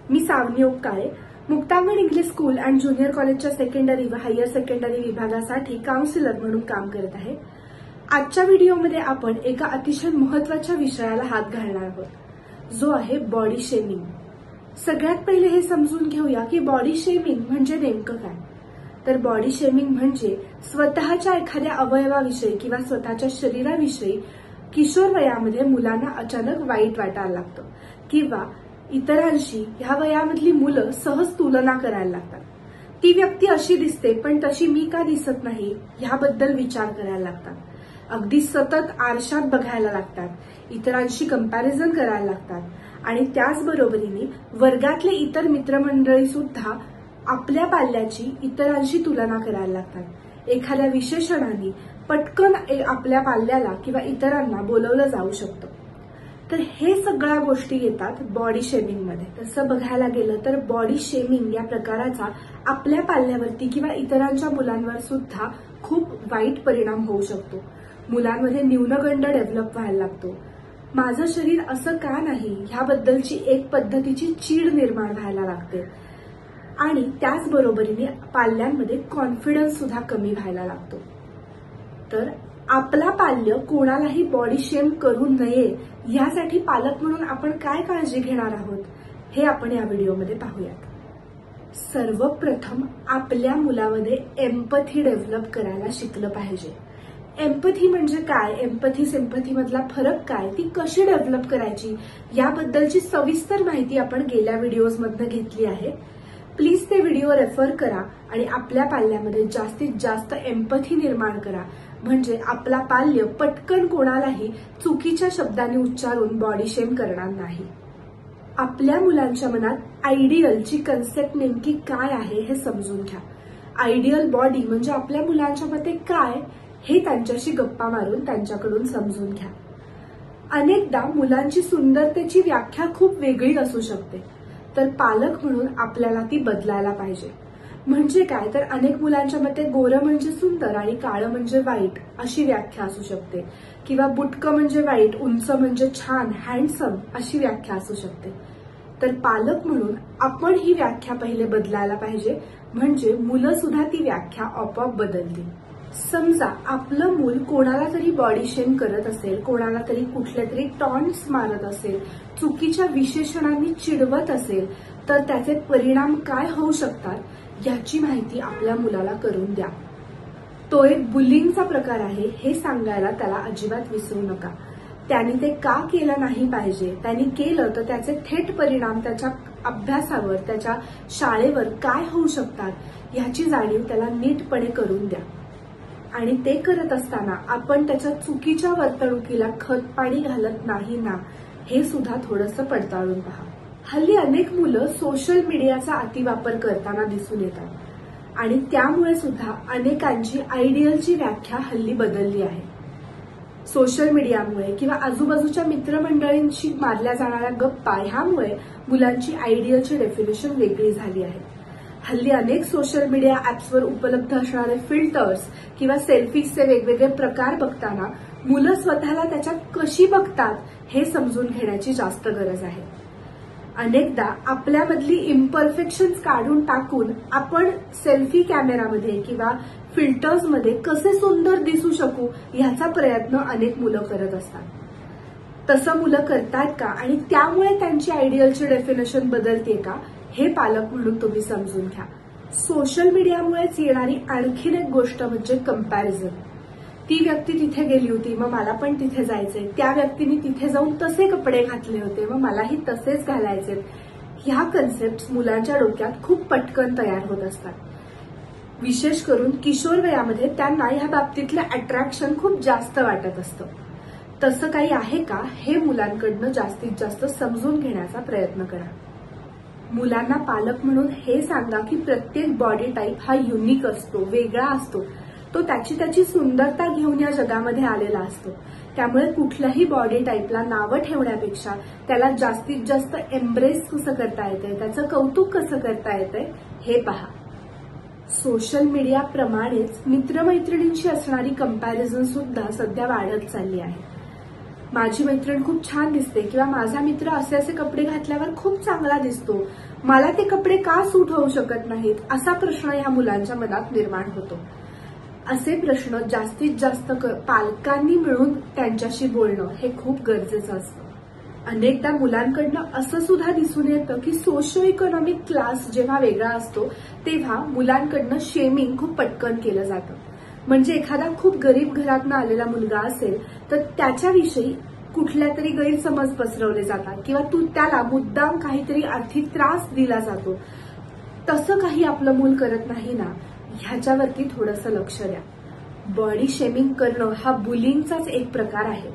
Me Savani Okkale Muktangan English school and junior कॉलेजच्या secondary व higher secondary विभागासाठी काउन्सिलर म्हणून काम करत आहे। आजच्या व्हिडिओमध्ये आपण एका अतिशय महत्त्वाच्या विषयाला हात घालणार आहोत, जो आहे बॉडी शेमिंग। सगळ्यात पहिले हे समजून घेऊया की बॉडी शेमिंग म्हणजे नेमकं काय। तर बॉडी शेमिंग म्हणजे स्वतःच्या एखाद्या अवयवाविषयी किंवा स्वतःच्या शरीराविषयी किशोर वयामध्ये मुलांना अचानक वाईट वाटायला लागतं किंवा इतरांशी ह्या वयामधली मुलं सहज तुलना करायला लागतात। ती व्यक्ती अशी दिसते पण तशी मी का दिसत नाही ह्याबद्दल विचार करायला लागतात। अगदी सतत आरशात बघायला लागतात, इतरांशी कंपॅरिझन करायला लागतात आणि त्याचबरोबरीने वर्गातले इतर मित्रमंडळी सुद्धा आपल्या पाल्याची इतरांशी तुलना करायला लागतात। एखाद्या विशेषणाने पटकन आपल्या पाल्याला किंवा इतरांना बोलवलं जाऊ शकतं। तर हे सगळ्या गोष्टी येतात बॉडी शेमिंग मध्ये। तसं बघायला गेलं तर बॉडी शेमिंग या प्रकाराचा आपल्या पाल्यावरती किंवा इतरांच्या मुलांवर सुद्धा खूप वाईट परिणाम होऊ शकतो। मुलांमध्ये न्यूनगंड डेव्हलप व्हायला लागतो। माझं शरीर असं का नाही ह्याबद्दलची एक पद्धतीची चीड निर्माण व्हायला लागते आणि त्याचबरोबरीने पाल्यांमध्ये कॉन्फिडन्स सुद्धा कमी व्हायला लागतो। तर आपला पाल्य कोणालाही बॉडी शेम करू नये यासाठी पालक म्हणून आपण काय काळजी घेणार आहोत हे आपण या व्हिडिओमध्ये पाहूयात। सर्वप्रथम आपल्या मुलामध्ये एम्पथी डेव्हलप करायला शिकलं पाहिजे। एम्पथी म्हणजे काय, एम्पथी सिम्पथी मधला फरक काय, ती कशी डेव्हलप करायची याबद्दलची सविस्तर माहिती आपण गेल्या व्हिडिओजमधनं घेतली आहे। प्लीज ते व्हिडिओ रेफर करा आणि आपल्या पाल्यामध्ये जास्तीत जास्त एम्पथी निर्माण करा, म्हणजे आपला पाल्य पटकन कोणालाही चुकीच्या शब्दांनी उच्चारून बॉडी शेम करणार नाही। आपल्या मुलांच्या मनात आयडियलची कन्सेप्ट नेमकी काय आहे हे समजून घ्या। आयडियल बॉडी म्हणजे आपल्या मुलांच्या मते काय हे त्यांच्याशी गप्पा मारून त्यांच्याकडून समजून घ्या। अनेकदा मुलांची सुंदरतेची व्याख्या खूप वेगळी असू शकते, तर पालक म्हणून आपल्याला ती बदलायला पाहिजे। म्हणजे काय, तर अनेक मुलांच्या मते गोरं म्हणजे सुंदर आणि काळं म्हणजे वाईट अशी व्याख्या असू शकते, किंवा बुटकं म्हणजे वाईट, उंच म्हणजे छान, हँडसम अशी व्याख्या असू शकते। तर पालक म्हणून आपण ही व्याख्या पहिले बदलायला पाहिजे, म्हणजे मुलं सुद्धा ती व्याख्या आपोआप बदलतील। समजा आपलं मूल कोणाला तरी बॉडी शेम करत असेल, कोणाला तरी कुठले तरी टॉन्ट्स मारत असेल, चुकीच्या विशेषणांनी चिडवत असेल, तर त्याचे परिणाम काय होऊ शकतात याची माहिती आपल्या मुलाला करून द्या। तो एक बुलिंगचा प्रकार आहे हे सांगायला त्याला अजिबात विसरू नका। त्याने ते का केलं नाही पाहिजे, त्यांनी केलं तर त्याचे थेट परिणाम त्याच्या अभ्यासावर, त्याच्या शाळेवर काय होऊ शकतात याची जाणीव त्याला नीटपणे करून द्या। आणि ते करत असताना आपण त्याच्या चुकीच्या वर्तणुकीला खतपाणी घालत नाही ना हे सुद्धा थोडंसं पडताळून पहा। हल्ली अनेक मुलं सोशल मीडियाचा अतिवापर करताना दिसून येतात आणि त्यामुळे सुद्धा अनेकांची आयडियलची व्याख्या हल्ली बदलली आहे। सोशल मीडियामुळे किंवा आजूबाजूच्या मित्रमंडळींशी मारल्या जाणाऱ्या गप्पा ह्यामुळे मुलांची आयडियलची डेफिनेशन वेगळी झाली आहे। हल्ली अनेक सोशल मीडिया ऍप्सवर उपलब्ध असणारे फिल्टर्स किंवा सेल्फीजचे वेगवेगळे प्रकार बघताना मुलं स्वतःला त्याच्यात कशी बघतात हे समजून घेण्याची जास्त गरज आहे। अनेकदा आपल्यामधली इम्परफेक्शन्स काढून टाकून आपण सेल्फी कॅमेरामध्ये किंवा फिल्टर्समध्ये कसे सुंदर दिसू शकू याचा प्रयत्न अनेक मुलं करत असतात। तसं मुलं करतात का आणि त्यामुळे त्यांची आयडियलची डेफिनेशन बदलते का हे पालक म्हणून तुम्ही समजून घ्या। सोशल मीडियामुळेच येणारी आणखीन एक गोष्ट म्हणजे कंपॅरिझन। ती व्यक्ती तिथे गेली होती, मग मला पण तिथे जायचंय, त्या व्यक्तीने तिथे जाऊन तसे कपडे घातले होते, मग मलाही तसेच घालायचे। ह्या कन्सेप्ट मुलांच्या डोक्यात खूप पटकन तयार होत असतात। विशेष करून किशोर वयामध्ये त्यांना ह्या बाबतीतलं अट्रॅक्शन खूप जास्त वाटत असतं। तसं काही आहे का हे मुलांकडनं जास्तीत जास्त समजून घेण्याचा प्रयत्न करा। मुलांना पालक म्हणून हे सांगा की प्रत्येक बॉडी टाईप हा युनिक असतो, वेगळा असतो। तो त्याची सुंदरता घेऊन या जगामध्ये आलेला असतो। त्यामुळे कुठल्याही बॉडी टाईपला नावं ठेवण्यापेक्षा त्याला जास्तीत जास्त एम्ब्रेस कसं करता येतंय, त्याचं कौतुक कसं करता येतंय हे पहा। सोशल मीडियाप्रमाणेच मित्रमैत्रिणींशी असणारी कंपॅरिझन सुद्धा सध्या वाढत चालली आहे। माझी मैत्रीण खूप छान दिसते किंवा माझा मित्र असे असे कपडे घातल्यावर खूप चांगला दिसतो, मला ते कपडे का सूट होऊ शकत नाहीत, असा प्रश्न या मुलांच्या मनात निर्माण होतो. असे प्रश्न जास्तीत जास्त पालकांनी मिळून त्यांच्याशी बोलणं हे खूप गरजेचं असतं. अनेकदा मुलांकडनं असं सुद्धा दिसून येतं की सोशो इकॉनॉमिक क्लास जेव्हा वेगळा असतो तेव्हा मुलांकडनं शेमिंग खूप पटकन केलं जातं. म्हणजे एखादा खूप गरीब घरातनं आलेला मुलगा असेल तर त्याच्याविषयी कुठल्या तरी गैरसमज पसरवले जातात किंवा त्याला मुद्दाम काहीतरी आर्थिक त्रास दिला जातो. तसं काही आपलं मूल करत नाही ना, ह्याच्यावरती थोडंसं लक्ष द्या. बॉडी शेमिंग करणं हा बुलिंगचाच एक प्रकार आहे.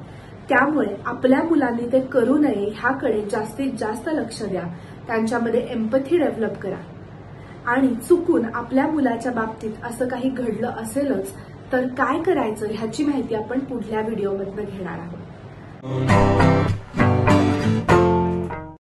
त्यामुळे आपल्या मुलांनी ते करू नये ह्याकडे जास्तीत जास्त लक्ष द्या. त्यांच्यामध्ये एम्पथी डेव्हलप करा. आणि चुकून आपल्या मुलाच्या बाबतीत असं काही घडलं असेलच तर काय करायचं ह्याची माहिती आपण पुढल्या व्हिडिओमधनं घेणार आहोत.